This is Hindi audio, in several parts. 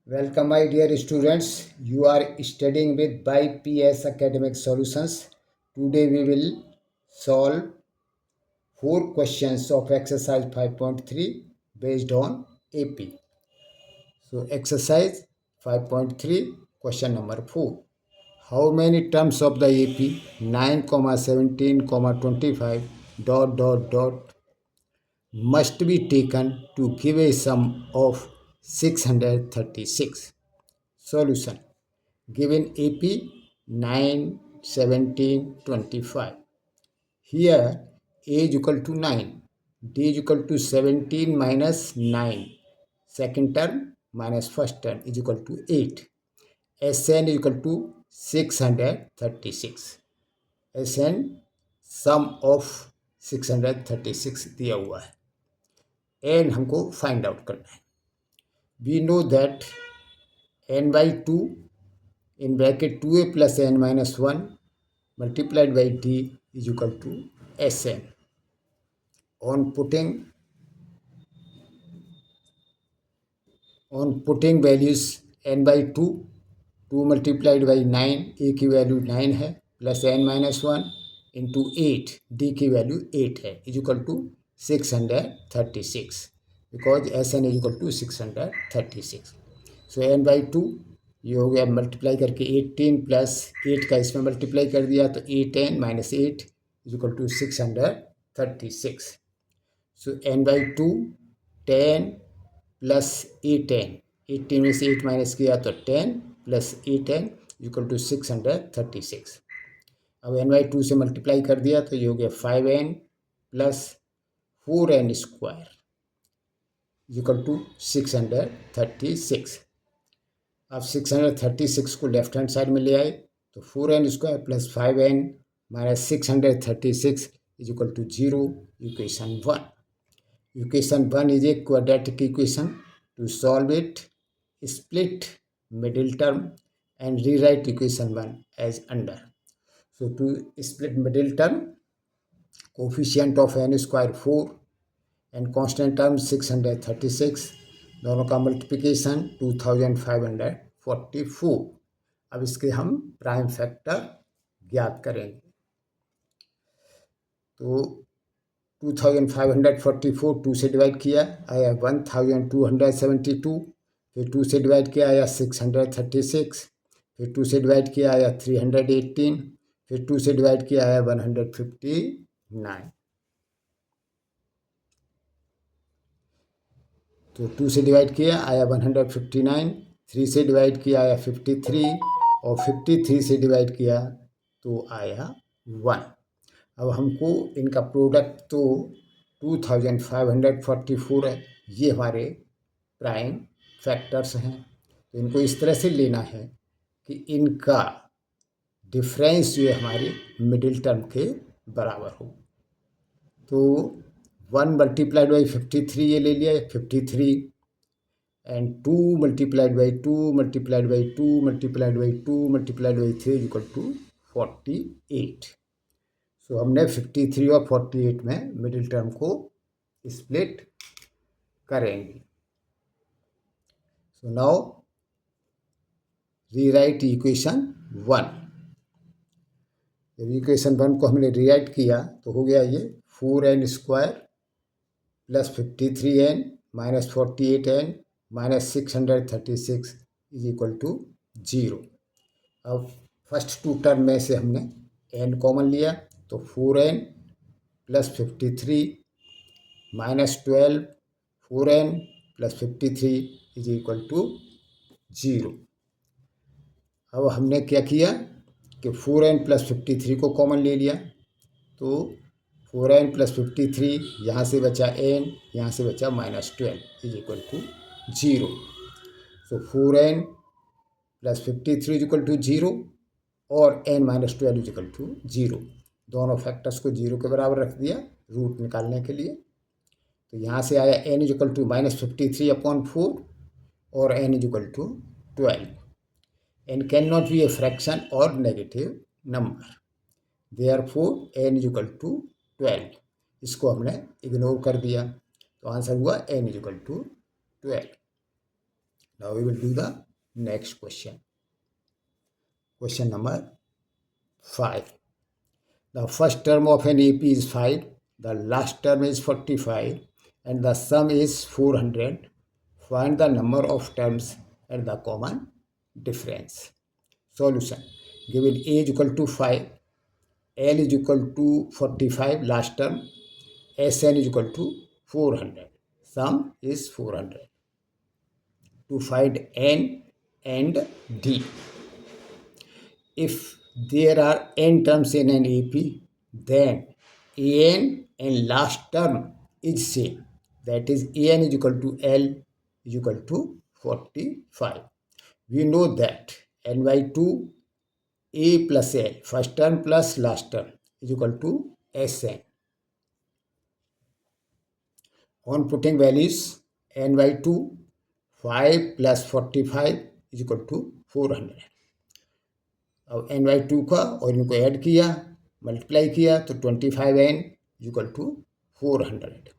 Welcome, my dear students. You are studying with by PS Academic Solutions. Today we will solve 4 questions of exercise 5.3 based on AP. So, exercise 5.3, question number 4. How many terms of the AP 9, 17, 25 dot must be taken to give a sum of 636? Solution. Given AP 9, 17, 25. Here A is equal to 9, D is equal to 17 minus 9, second term minus first term is equal to 8. Sn is equal to 636. Sn sum of 636 दिया हुआ है एन हमको फाइंड आउट करना है. We know that n by 2 in bracket 2a plus n minus 1 multiplied by d is equal to Sn. On putting values n by 2, 2 multiplied by 9, a की वैल्यू 9 है, plus n minus 1 into 8, d की वैल्यू 8 है, is equal to 636, because Sn is equal to 636. So n by 2 ये हो गया, मल्टीप्लाई करके 18 प्लस 8 का इसमें मल्टीप्लाई कर दिया तो 8n minus 8 is equal to 636. So n by 2 10 plus 8n, 18 में से 8 माइनस किया तो 10 प्लस 8n इक्वल टू 636. अब n by 2 से मल्टीप्लाई कर दिया तो ये हो गया 5n plus 4n square equal to 636. अब 636 को लेफ्ट हैंड साइड में ले आए तो 4n square plus 5n minus 636 is equal to 0. Equation 1. Equation 1 is a quadratic equation. To solve it, split middle term and rewrite equation 1 as under. So to split middle term, coefficient of n square 4 and constant term 636, दोनों का मल्टीप्लिकेशन 2544. अब इसके हम प्राइम फैक्टर ज्ञात करेंगे. तो 2544 2 से डिवाइड किया आया 1272, फिर 2 से डिवाइड किया आया 636, फिर 2 से डिवाइड किया आया 318, फिर 2 से डिवाइड किया आया 159. तो 2 से डिवाइड किया आया 159, 3 से डिवाइड किया आया 53 और 53 से डिवाइड किया तो आया 1. अब हमको इनका प्रोडक्ट तो 2544 है, ये हमारे प्राइम फैक्टर्स हैं. तो इनको इस तरह से लेना है कि इनका डिफरेंस जो है हमारे मिडिल टर्म के बराबर हो. तो 1 मल्टीप्लाइड बाई 53 ये ले लिया 53 and 2 multiplied by 2 multiplied by 2 multiplied by 2 multiplied by 3 equal to 48. So हमने 53 और 48 में मिडिल टर्म को स्प्लिट करेंगे. So now rewrite equation 1. जब इक्वेशन 1 को हमने रीराइट किया तो हो गया ये 4n square plus 53n minus 48n minus 636 is equal to 0. अब फर्स्ट टू टर्म में से हमने n कॉमन लिया तो 4n plus 53 minus 12 4n plus 53 is equal to 0. अब हमने क्या किया कि 4n प्लस 53 को कॉमन ले लिया तो 4n प्लस 53 यहाँ से बचा n, यहाँ से बचा minus 12 is equal to 0. So 4n plus 53 is equal to 0 और n minus 12 is equal to 0. दोनों फैक्टर्स को 0 के बराबर रख दिया रूट निकालने के लिए. तो यहाँ से आया n is equal to minus 53 upon 4 और n is equal to 12. n can not be a fraction और negative number, therefore n is equal to 12. इसको हमने इग्नोर कर दिया तो आंसर हुआ n is equal to 12. Now we will do the next question. Question number 5. The first term of an AP is 5, the last term is 45, and the sum is 400. Find the number of terms and the common difference. Solution. Given A is equal to 5, L is equal to 45, last term, Sn is equal to 400. Sum is 400. To find N and D. If there are n terms in an AP, then an and last term is same. That is, an is equal to L is equal to 45. We know that n by 2 a plus L, first term plus last term, is equal to Sn. On putting values, n by 2, 5 plus 45 is equal to 400. अब एन बाई 2 का और इनको ऐड किया, मल्टीप्लाई किया, तो 25n इज इक्वल टू 400.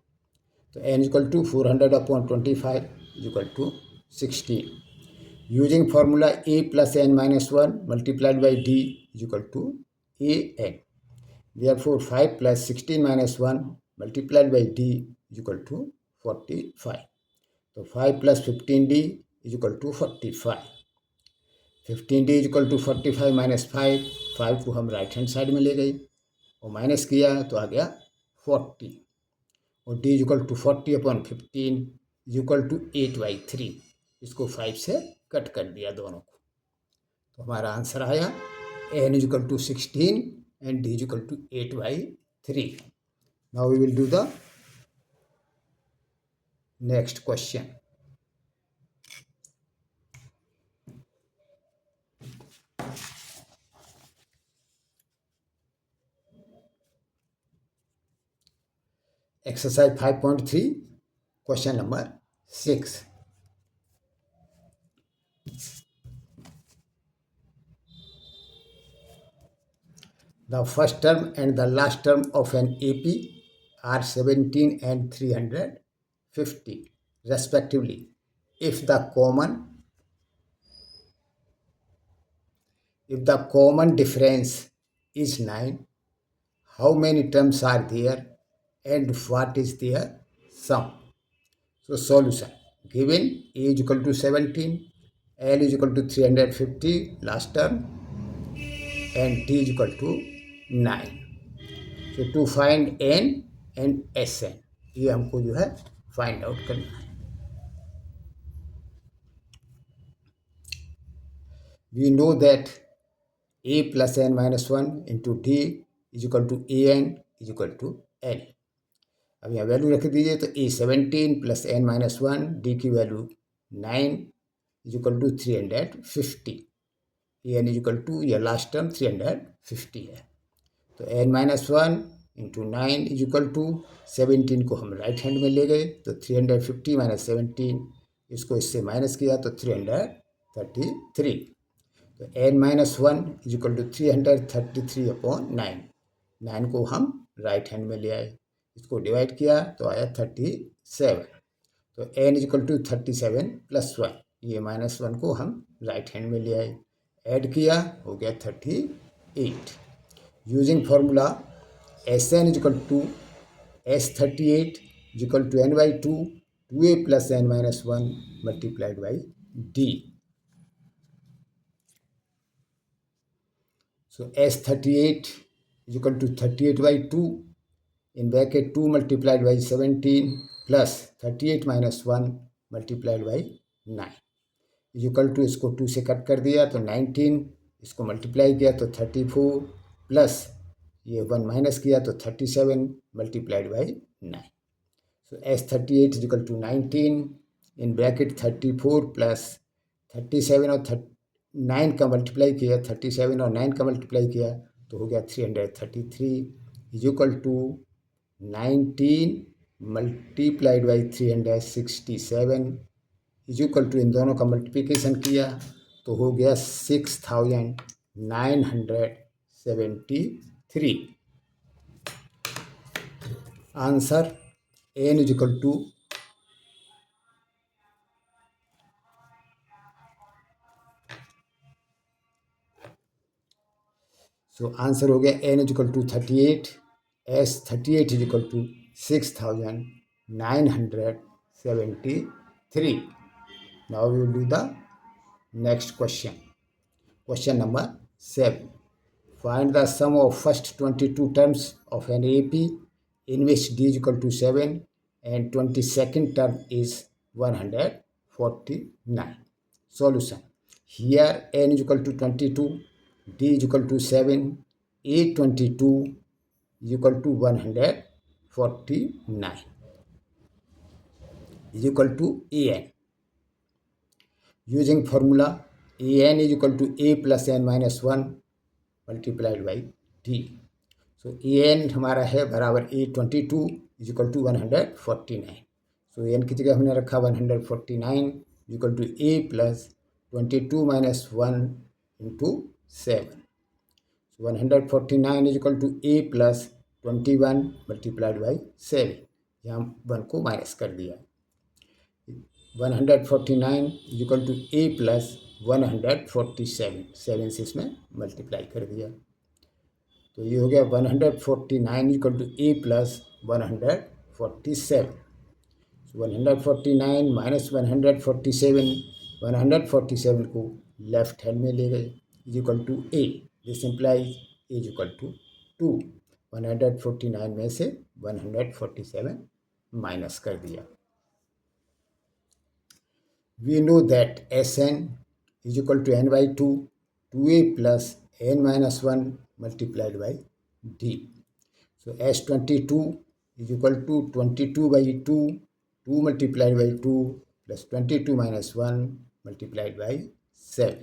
तो n is equal to 400 upon 25 is equal to 16. Using formula a plus n minus 1 multiplied by d is equal to an. Therefore 5 plus 16 minus 1 multiplied by d is equal to 45. तो 5 plus 15d is equal to 45. 15d is equal to 45 minus 5. 5 को हम राइट हैंड साइड में ले गए और माइनस किया तो आ गया 40. और d is equal to 40 upon 15 is equal to 8/3. इसको 5 से कट कर दिया दोनों को. तो हमारा आंसर आया n is equal to 16 and d is equal to 8/3. Now we will do the next question. Exercise 5.3, question number 6. The first term and the last term of an AP are 17 and 350 respectively. If the common difference is 9, how many terms are there and what is their sum? So solution. Given A is equal to 17, L is equal to 350 last term, and D is equal to 9. So to find N and Sn, ये हमको जो है फाइंड आउट करना है. We know that A plus n minus 1 into D is equal to An is equal to L. अब यहाँ वैल्यू रख दीजिए तो A 17 plus n minus 1, D की value 9 is equal to 350. An is equal to या लास्ट टर्म 350 है. तो n minus 1 into 9 is equal to 17 को हम राइट हैंड में ले गए तो 350 माइनस 17, इसको इससे माइनस किया तो 333. तो n minus 1 is equal to 333 upon 9. 9 को हम राइट हैंड में ले आए, इसको डिवाइड किया तो आया 37. तो n is equal to 37 plus 1, ये माइनस 1 को हम राइट हैंड में ले आए, ऐड किया हो गया 38. Using formula Sn is equal to S38 is equal to n by 2 2a plus n minus 1 multiplied by d. So S38 is equal to 38 by 2 in bracket 2 multiplied by 17 plus 38 minus 1 multiplied by 9 is equal to, इसको 2 से कट कर दिया तो 19, इसको मल्टीप्लाई किया तो 34 प्लस ये 1 माइनस किया तो 37 multiplied by 9. So S38 is equal to 19 in bracket 34 plus 37 और 9 का मल्टीप्लाई किया, 37 और 9 का मल्टीप्लाई किया तो हो गया 333 is equal to 19 multiplied by 367 is equal to, इन दोनों का मल्टीप्लिकेशन किया तो हो गया 6973. Answer n is equal to so answer हो गया n is equal to 38, S 38 is equal to 6973. Now we will do the next question. Question number 7. Find the sum of first 22 terms of an AP in which d is equal to 7 and 22nd term is 149. Solution. Here n is equal to 22, d is equal to 7, a22 is equal to 149 is equal to an. Using formula, an is equal to a plus n minus 1 multiplied by d. So an हमारा है बराबर a22 is equal to 149. So an की जगह हमने रखा 149 is equal to a plus 22 minus 1 into 7. So 149 is equal to a plus 21 multiplied by 7. यहाँ 1 को माइनस कर दिया. 149 is equal to a plus 147, 7 से इसमें मल्टीप्लाई कर दिया. तो ये हो गया 149 equal to a plus 147. 149 minus 147 को लेफ्ट हैंड में ले गए is equal to a. This implies is equal to 2. 149 में से 147 माइनस कर दिया. We know that Sn is equal to n by 2, 2a plus n minus 1 multiplied by d. So S22 is equal to 22 by 2, 2 multiplied by 2 plus 22 minus 1 multiplied by 7.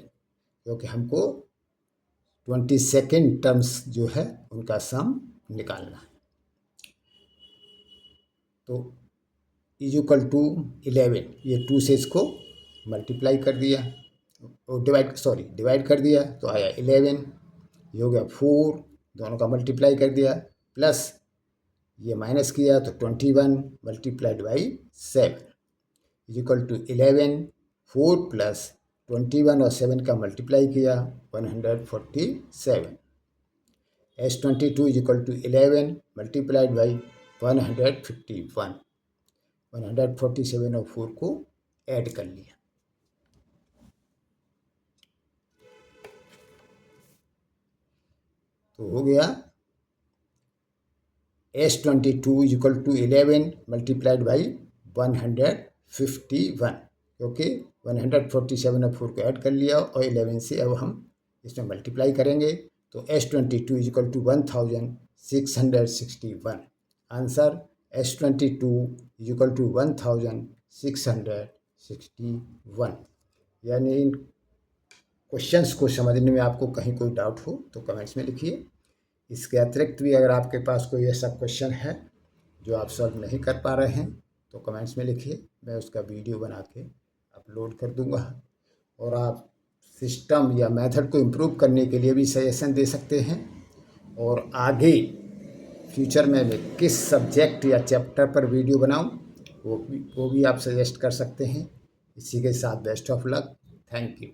क्योंकि हमको 22nd टर्म्स जो है उनका सम निकालना है. तो इज इक्वल टू 11, ये 2 से इसको मल्टीप्लाई कर दिया और डिवाइड कर दिया तो आया 11. ये हो गया 4, दोनों का मल्टीप्लाई कर दिया प्लस ये माइनस किया तो 21 multiplied by 7 is equal to 11. 4 plus 21 और 7 का मल्टीप्लाई किया 147. S22 is equal to 11 multiplied by 151. 147 और 4 को ऐड कर लिया. तो हो गया S22 is equal to 11 multiplied by 151, क्योंकि 147 और 4 को ऐड कर लिया और 11 से अब हम इसमें मल्टीप्लाई करेंगे तो S22 is equal to 1661. Answer S22 is equal to 1661. यानी इन क्वेश्चंस को समझने में आपको कहीं कोई डाउट हो तो कमेंट्स में लिखिए. इसके अतिरिक्त भी अगर आपके पास कोई ऐसा क्वेश्चन है जो आप सॉल्व नहीं कर पा रहे हैं तो कमेंट्स में लिखिए. मैं उसका वीडियो बना के अपलोड कर दूंगा. और आप सिस्टम या मेथड को इम्प्रूव करने के लिए भी सजेशन दे सकते हैं. और आगे फ्यूचर में मैं किस सब्जेक्ट या चैप्टर पर वीडियो बनाऊं वो भी आप सजेस्ट कर सकते हैं. इसी के साथ best of luck. Thank you.